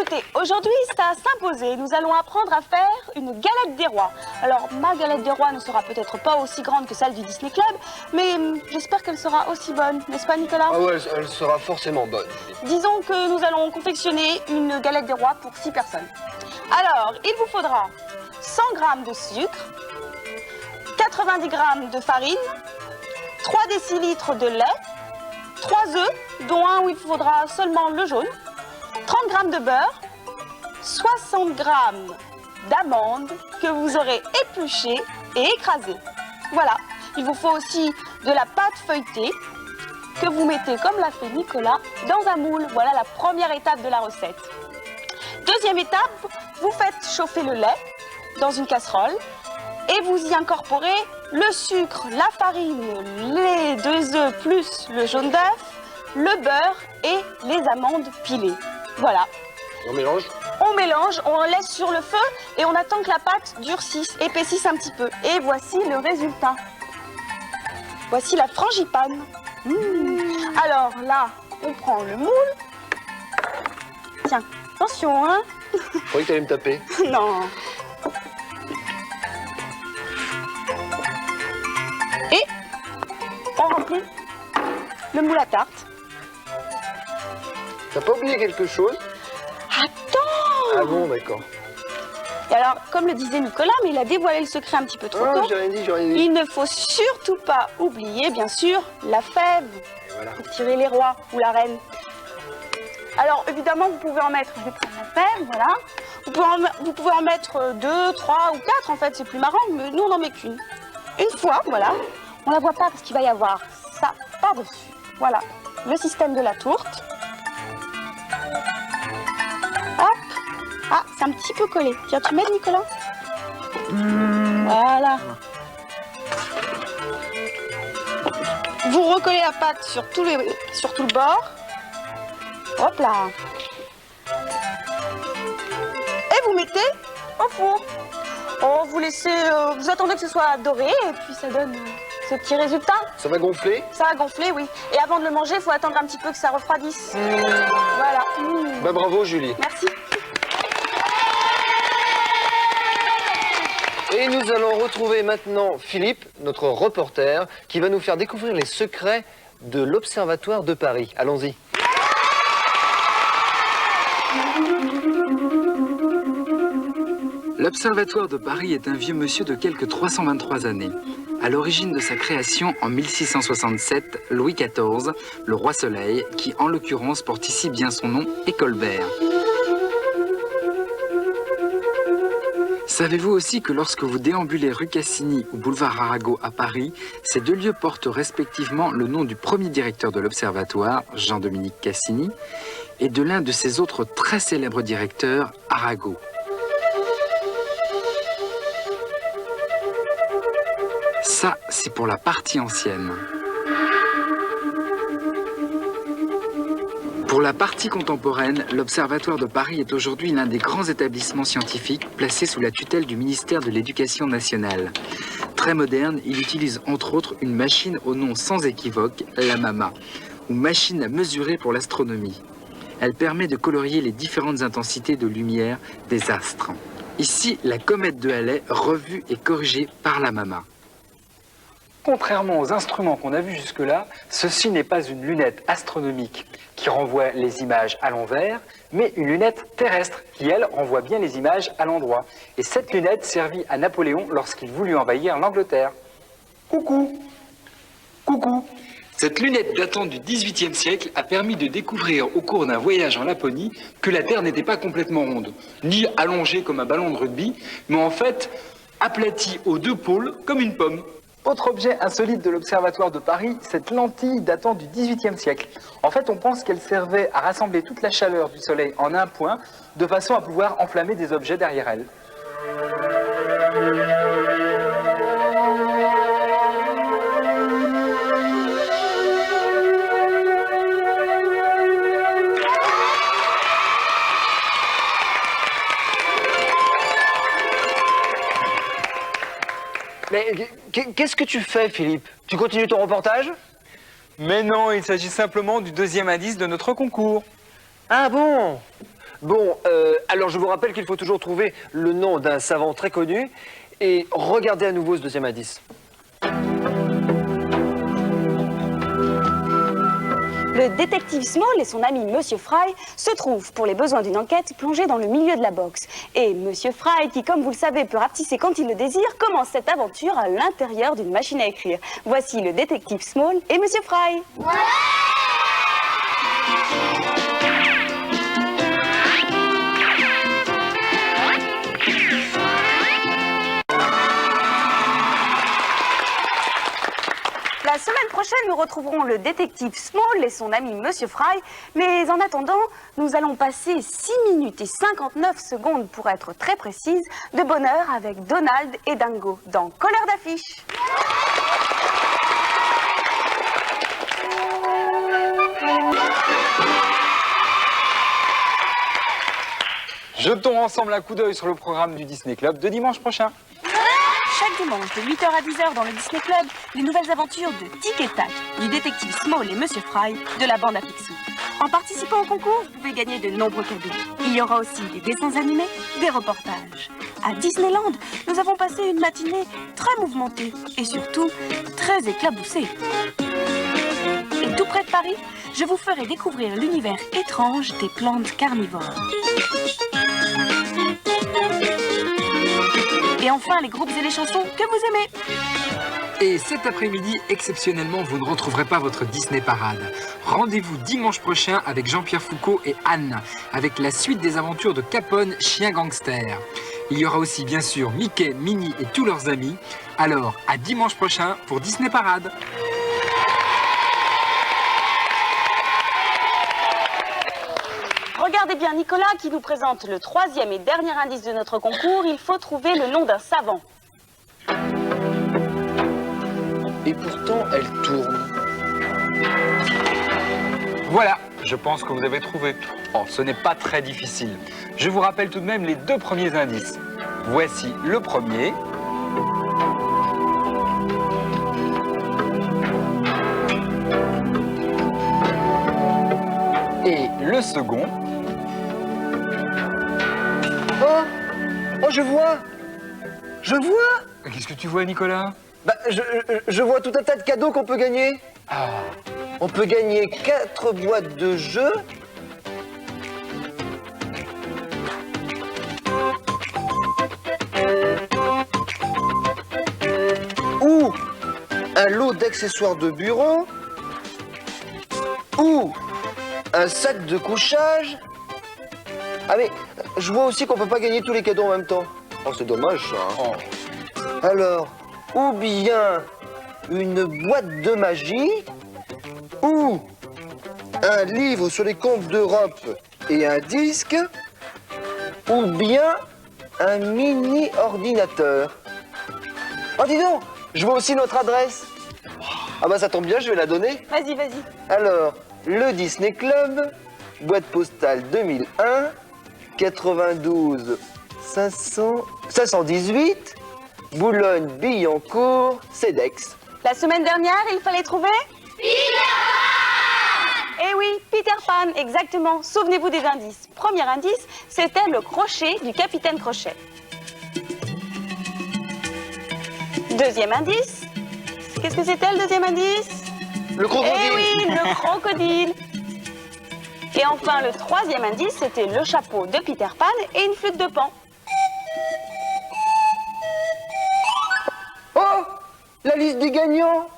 écoutez, aujourd'hui, ça a s'imposé. Nous allons apprendre à faire une galette des rois. Alors, ma galette des rois ne sera peut-être pas aussi grande que celle du Disney Club, mais j'espère qu'elle sera aussi bonne, n'est-ce pas, Nicolas? Ah ouais, elle sera forcément bonne. Disons que nous allons confectionner une galette des rois pour 6 personnes. Alors, il vous faudra 100 g de sucre, 90 g de farine, 3 décilitres de lait, 3 œufs, dont un où il faudra seulement le jaune, 30 g de beurre, 60 g d'amandes que vous aurez épluchées et écrasées. Voilà, il vous faut aussi de la pâte feuilletée que vous mettez, comme l'a fait Nicolas, dans un moule. Voilà la première étape de la recette. Deuxième étape, vous faites chauffer le lait dans une casserole et vous y incorporez le sucre, la farine, les 2 œufs plus le jaune d'œuf, le beurre et les amandes pilées. Voilà. On mélange? On mélange, on laisse sur le feu et on attend que la pâte durcisse, épaississe un petit peu. Et voici le résultat. Voici la frangipane. Alors là, on prend le moule. Tiens, attention, hein. Je croyais que t'allais me taper. Non. Et on remplit le moule à tarte. T'as pas oublié quelque chose? Attends! Ah bon, d'accord. Et alors, comme le disait Nicolas, mais il a dévoilé le secret un petit peu trop Ah, tôt. j'ai rien dit, j'ai rien dit. Il ne faut surtout pas oublier, bien sûr, la fève Voilà. pour tirer les rois ou la reine. Alors, évidemment, vous pouvez en mettre, je vais prendre la fève, voilà. Vous pouvez en mettre 2, 3 ou 4, en fait, c'est plus marrant, mais nous, on n'en met qu'une. Une fois, voilà. On la voit pas parce qu'il va y avoir ça par-dessus. Voilà, le système de la tourte. Hop. Ah, c'est un petit peu collé. Tiens, tu m'aides, Nicolas? Voilà. Vous recollez la pâte sur tout le bord. Hop là. Et vous mettez au four. Oh, vous laissez, vous attendez que ce soit doré et puis ça donne ce petit résultat. Ça va gonfler? Ça va gonfler, oui. Et avant de le manger, il faut attendre un petit peu que ça refroidisse. Voilà. Bah bravo, Julie. Merci. Et nous allons retrouver maintenant Philippe, notre reporter, qui va nous faire découvrir les secrets de l'Observatoire de Paris. Allons-y. L'Observatoire de Paris est un vieux monsieur de quelques 323 années. À l'origine de sa création en 1667, Louis XIV, le roi Soleil, qui en l'occurrence porte ici bien son nom, est Colbert. Savez-vous aussi que lorsque vous déambulez rue Cassini ou boulevard Arago à Paris, ces 2 lieux portent respectivement le nom du premier directeur de l'Observatoire, Jean-Dominique Cassini, et de l'un de ses autres très célèbres directeurs, Arago. Ça, c'est pour la partie ancienne. Pour la partie contemporaine, l'Observatoire de Paris est aujourd'hui l'un des grands établissements scientifiques placés sous la tutelle du ministère de l'Éducation nationale. Très moderne, il utilise entre autres une machine au nom sans équivoque, la MAMA, ou machine à mesurer pour l'astronomie. Elle permet de colorier les différentes intensités de lumière des astres. Ici, la comète de Halley, revue et corrigée par la MAMA. Contrairement aux instruments qu'on a vus jusque-là, ceci n'est pas une lunette astronomique qui renvoie les images à l'envers, mais une lunette terrestre qui, elle, renvoie bien les images à l'endroit. Et cette lunette servit à Napoléon lorsqu'il voulut envahir l'Angleterre. Coucou! Coucou! Cette lunette datant du XVIIIe siècle a permis de découvrir au cours d'un voyage en Laponie que la Terre n'était pas complètement ronde, ni allongée comme un ballon de rugby, mais en fait aplatie aux 2 pôles comme une pomme. Autre objet insolite de l'Observatoire de Paris, cette lentille datant du XVIIIe siècle. En fait, on pense qu'elle servait à rassembler toute la chaleur du soleil en un point, de façon à pouvoir enflammer des objets derrière elle. Mais qu'est-ce que tu fais, Philippe? Tu continues ton reportage? Mais non, il s'agit simplement du 2e indice de notre concours. Ah bon? Bon, alors je vous rappelle qu'il faut toujours trouver le nom d'un savant très connu. Et regardez à nouveau ce deuxième indice. Le détective Small et son ami Monsieur Fry se trouvent, pour les besoins d'une enquête, plongés dans le milieu de la boxe. Et Monsieur Fry, qui, comme vous le savez, peut rapetisser quand il le désire, commence cette aventure à l'intérieur d'une machine à écrire. Voici le détective Small et Monsieur Fry. Ouais! La semaine prochaine, nous retrouverons le détective Small et son ami Monsieur Fry. Mais en attendant, nous allons passer 6 minutes et 59 secondes, pour être très précise, de bonheur avec Donald et Dingo dans Couleur d'affiche. Jetons ensemble un coup d'œil sur le programme du Disney Club de dimanche prochain. Chaque dimanche, de 8h à 10h dans le Disney Club, les nouvelles aventures de Tic et Tac, du détective Small et Monsieur Fry, de la bande à Picsou. En participant au concours, vous pouvez gagner de nombreux cadeaux. Il y aura aussi des dessins animés, des reportages. À Disneyland, nous avons passé une matinée très mouvementée et surtout très éclaboussée. Et tout près de Paris, je vous ferai découvrir l'univers étrange des plantes carnivores. Et enfin, les groupes et les chansons que vous aimez. Et cet après-midi, exceptionnellement, vous ne retrouverez pas votre Disney Parade. Rendez-vous dimanche prochain avec Jean-Pierre Foucault et Anne, avec la suite des aventures de Capone, chien gangster. Il y aura aussi, bien sûr, Mickey, Minnie et tous leurs amis. Alors, à dimanche prochain pour Disney Parade. Regardez bien Nicolas qui nous présente le troisième et dernier indice de notre concours. Il faut trouver le nom d'un savant. Et pourtant, elle tourne. Voilà, je pense que vous avez trouvé. Oh, ce n'est pas très difficile. Je vous rappelle tout de même les deux premiers indices. Voici le premier. Et le second. Oh, je vois. Je vois. Qu'est-ce que tu vois, Nicolas? Bah, je vois tout un tas de cadeaux qu'on peut gagner. Ah, On peut gagner 4 boîtes de jeux. Ou un lot d'accessoires de bureau. Ou un sac de couchage. Ah mais, je vois aussi qu'on peut pas gagner tous les cadeaux en même temps. Oh, c'est dommage ça. Hein. oh. Alors, ou bien une boîte de magie, ou un livre sur les comptes d'Europe et un disque, ou bien un mini-ordinateur. Oh, dis donc, je vois aussi notre adresse. Ah bah ça tombe bien, je vais la donner. Vas-y, vas-y. Alors, le Disney Club, boîte postale 2001, 92 518, Boulogne-Billancourt, CEDEX. La semaine dernière, il fallait trouver Peter Pan. Eh oui, Peter Pan, exactement. Souvenez-vous des indices. Premier indice, c'était le crochet du capitaine Crochet. Deuxième indice, qu'est-ce que c'était le deuxième indice? Le crocodile. Eh oui, le crocodile. Et enfin, le troisième indice, c'était le chapeau de Peter Pan et une flûte de Pan. Oh, la liste des gagnants.